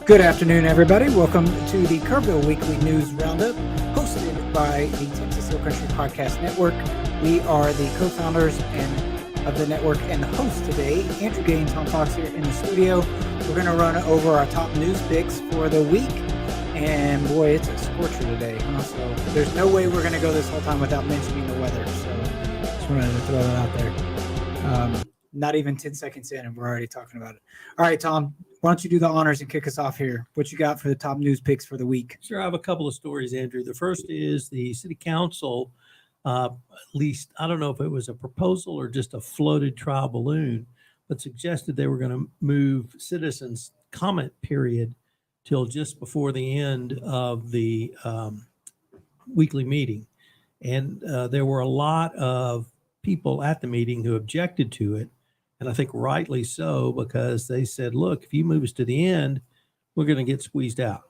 Good afternoon, everybody. Welcome to the Kerrville Weekly News Roundup, hosted by the Texas Hill Country Podcast Network. We are the co-founders of the network and the host today. Andrew Gay and Tom Fox here in the studio. We're going to run over our top news picks for the week. And boy, it's a scorcher today. So there's no way we're going to go this whole time without mentioning the weather. So just wanted to throw that out there. Not even 10 seconds in, and we're already talking about it. All right, Tom, why don't you do the honors and kick us off here? What you got for the top news picks for the week? Sure, I have a couple of stories, Andrew. The first is the city council, at least, I don't know if it was a proposal or just a floated trial balloon, but suggested they were going to move citizens' comment period till just before the end of the weekly meeting. And there were a lot of people at the meeting who objected to it. And I think rightly so, because they said, look, if you move us to the end, we're going to get squeezed out.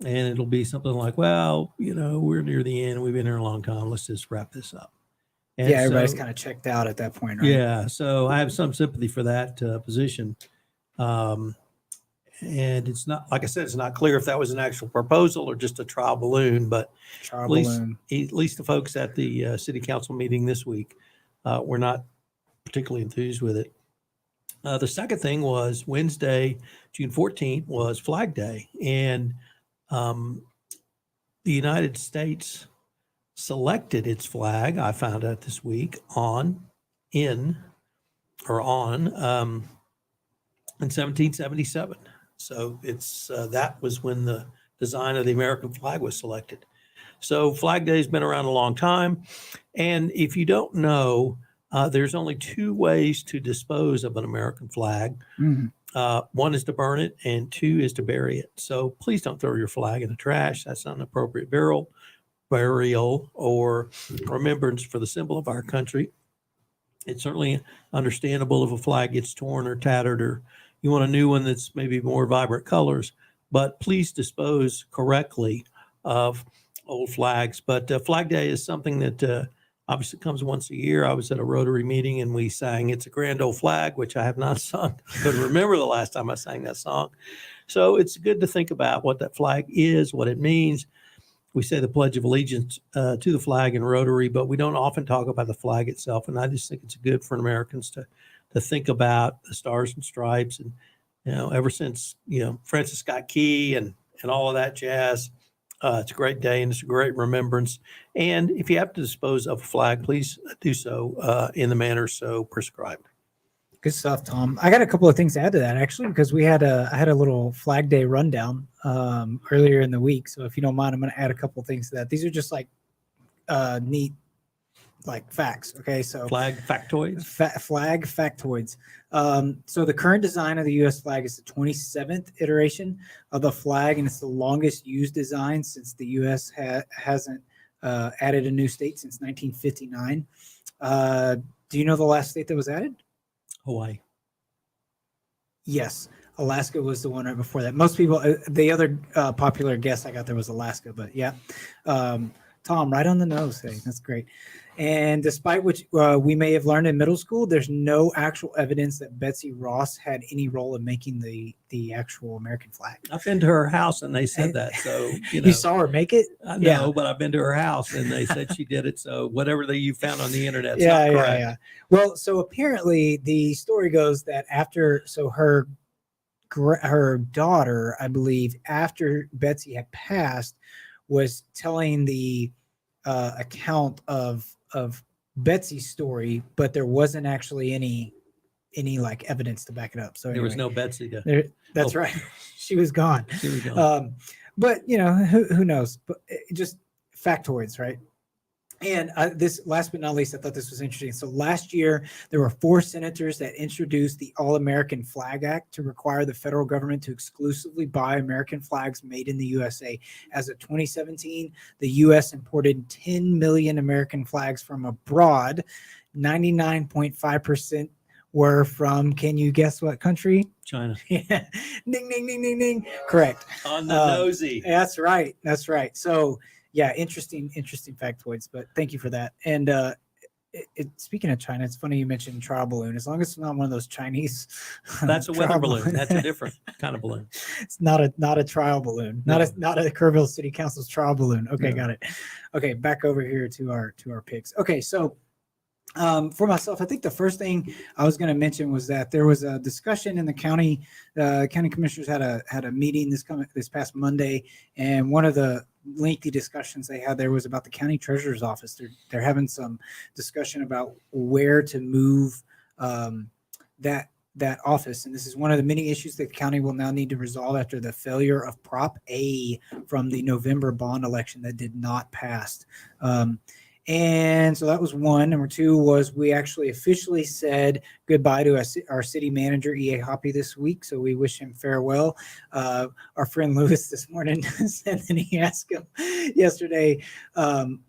And it'll be something like, well, you know, we're near the end. We've been here a long time. Let's just wrap this up. And yeah, everybody's kind of checked out at that point, right? Yeah. So I have some sympathy for that position. And it's not, like I said, it's not clear if that was an actual proposal or just a trial balloon, but at least the folks at the city council meeting this week were not particularly enthused with it. The second thing was Wednesday, June 14th, was Flag Day. And the United States selected its flag, I found out this week, in 1777. So it's that was when the design of the American flag was selected. So Flag Day has been around a long time. And if you don't know, there's only two ways to dispose of an American flag. Mm-hmm. One is to burn it, and two is to bury it. So please don't throw your flag in the trash. That's not an appropriate burial or remembrance for the symbol of our country. It's certainly understandable if a flag gets torn or tattered, or you want a new one that's maybe more vibrant colors, but please dispose correctly of old flags. But Flag Day is something that obviously comes once a year. I was at a Rotary meeting and we sang "It's a Grand Old Flag," which I have not sung. I couldn't remember the last time I sang that song. So it's good to think about what that flag is, what it means. We say the Pledge of Allegiance to the flag in Rotary, but we don't often talk about the flag itself. And I just think it's good for Americans to think about the stars and stripes. And, you know, ever since, Francis Scott Key and all of that jazz, it's a great day and it's a great remembrance. And if you have to dispose of a flag, please do so in the manner so prescribed. Good stuff, Tom. I got a couple of things to add to that, actually, because I had a little Flag Day rundown earlier in the week. So if you don't mind, I'm going to add a couple of things to that. These are just like neat, like facts. Okay, so flag factoids. Flag factoids. So the current design of the U.S. flag is the 27th iteration of the flag, and it's the longest used design since the U.S. hasn't added a new state since 1959. Do you know the last state that was added? Hawaii. Yes. Alaska was the one right before that. Most people, the other popular guess I got there was Alaska, but yeah. Tom, right on the nose. Hey, that's great. And despite what we may have learned in middle school, there's no actual evidence that Betsy Ross had any role in making the actual American flag. I've been to her house and they said that. So, you saw her make it? I know, but I've been to her house and they said she did it. So whatever you found on the internet, not correct. Yeah. Well, so apparently the story goes that her daughter, I believe, after Betsy had passed, was telling the account of Betsy's story, but there wasn't actually any like evidence to back it up. So there was no Betsy. That's right. She was gone. But who knows? But just factoids, right? And this, last but not least, I thought this was interesting. So last year, there were 4 senators that introduced the All-American Flag Act to require the federal government to exclusively buy American flags made in the USA. As of 2017, the U.S. imported 10 million American flags from abroad. 99.5% were from, can you guess what country? China. Yeah. Ding, ding, ding, ding, ding. Correct. On the nosy. That's right. So, yeah, interesting factoids, but thank you for that. And speaking of China, it's funny you mentioned trial balloon. As long as it's not one of those Chinese, That's a weather trial balloon. That's a different kind of balloon. It's not a trial balloon. Not a Kerrville City Council's trial balloon. Okay, No. got it. Okay, back over here to our picks. Okay, so for myself, I think the first thing I was going to mention was that there was a discussion in the county. County commissioners had a meeting this past Monday, and one of the lengthy discussions they had there was about the county treasurer's office. They're having some discussion about where to move that office, and this is one of the many issues that the county will now need to resolve after the failure of Prop A from the November bond election that did not pass. And so that was one. Number two was we actually officially said goodbye to our city manager, E.A. Hoppy, this week. So we wish him farewell. Our friend Lewis this morning said that he asked him yesterday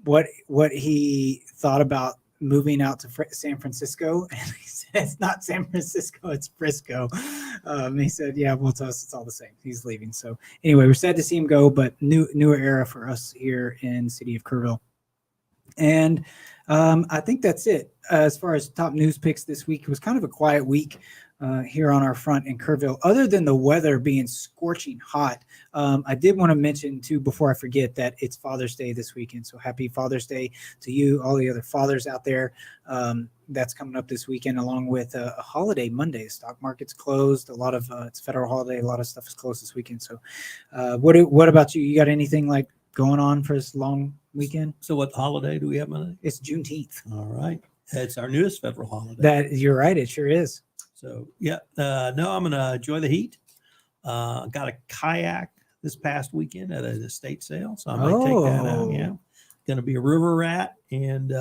what he thought about moving out to San Francisco. And he said, it's not San Francisco, it's Frisco. He said, yeah, well, to us, it's all the same. He's leaving. So anyway, we're sad to see him go, but newer era for us here in the city of Kerrville. And I think that's it. As far as top news picks this week, it was kind of a quiet week here on our front in Kerrville, other than the weather being scorching hot. I did want to mention, too, before I forget, that it's Father's Day this weekend. So happy Father's Day to you, all the other fathers out there. That's coming up this weekend, along with a holiday Monday. The stock market's closed. It's a federal holiday. A lot of stuff is closed this weekend. So what about you? You got anything like going on for this long weekend? So what holiday do we have Monday? It's Juneteenth. All right. It's our newest federal holiday. That you're right. It sure is. So yeah, no, I'm going to enjoy the heat. Got a kayak this past weekend at an estate sale. So I might take that out. Yeah. Going to be a river rat and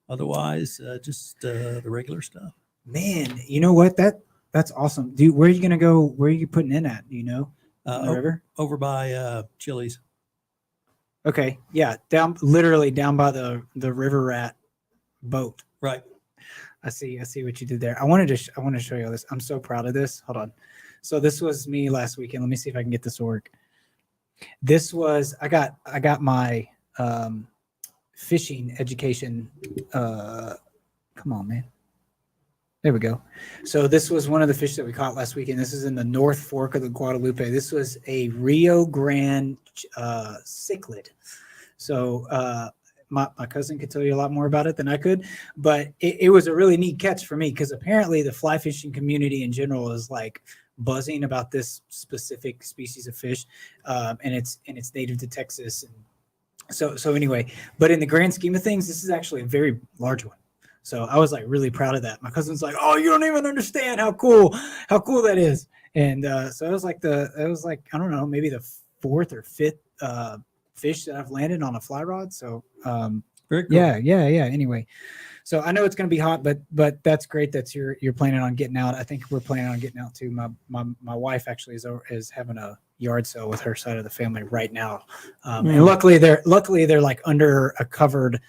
otherwise just the regular stuff. Man, you know what? That's awesome. Dude, where are you going to go? Where are you putting in at? Do you know? The river? Over by Chili's. Okay. Yeah. Literally down by the river rat boat. Right. I see what you did there. I want to show you all this. I'm so proud of this. Hold on. So this was me last weekend. Let me see if I can get this to work. This was, I got my fishing education. Come on, man. There we go. So this was one of the fish that we caught last weekend. This is in the North Fork of the Guadalupe. This was a Rio Grande cichlid. So my cousin could tell you a lot more about it than I could, but it was a really neat catch for me because apparently the fly fishing community in general is like buzzing about this specific species of fish, and it's native to Texas. And so anyway, but in the grand scheme of things, this is actually a very large one. So I was like really proud of that. My cousin's like, "Oh, you don't even understand how cool that is." And so it was like I don't know, maybe the fourth or fifth fish that I've landed on a fly rod. So very cool. Yeah. Anyway, so I know it's going to be hot, but that's great that you're planning on getting out. I think we're planning on getting out too. My wife actually is having a yard sale with her side of the family right now, and luckily they're like under a covered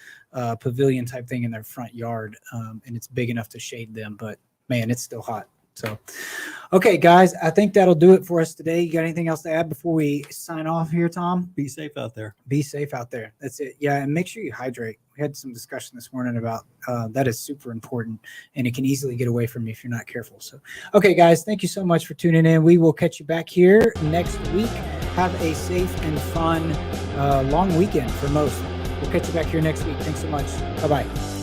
pavilion type thing in their front yard, and it's big enough to shade them. But man, it's still hot. So, okay, guys, I think that'll do it for us today. You got anything else to add before we sign off here, Tom? Be safe out there. Be safe out there. That's it. Yeah, and make sure you hydrate. We had some discussion this morning about that is super important, and it can easily get away from you if you're not careful. So, okay, guys, thank you so much for tuning in. We will catch you back here next week. Have a safe and fun long weekend for most. We'll catch you back here next week. Thanks so much. Bye-bye.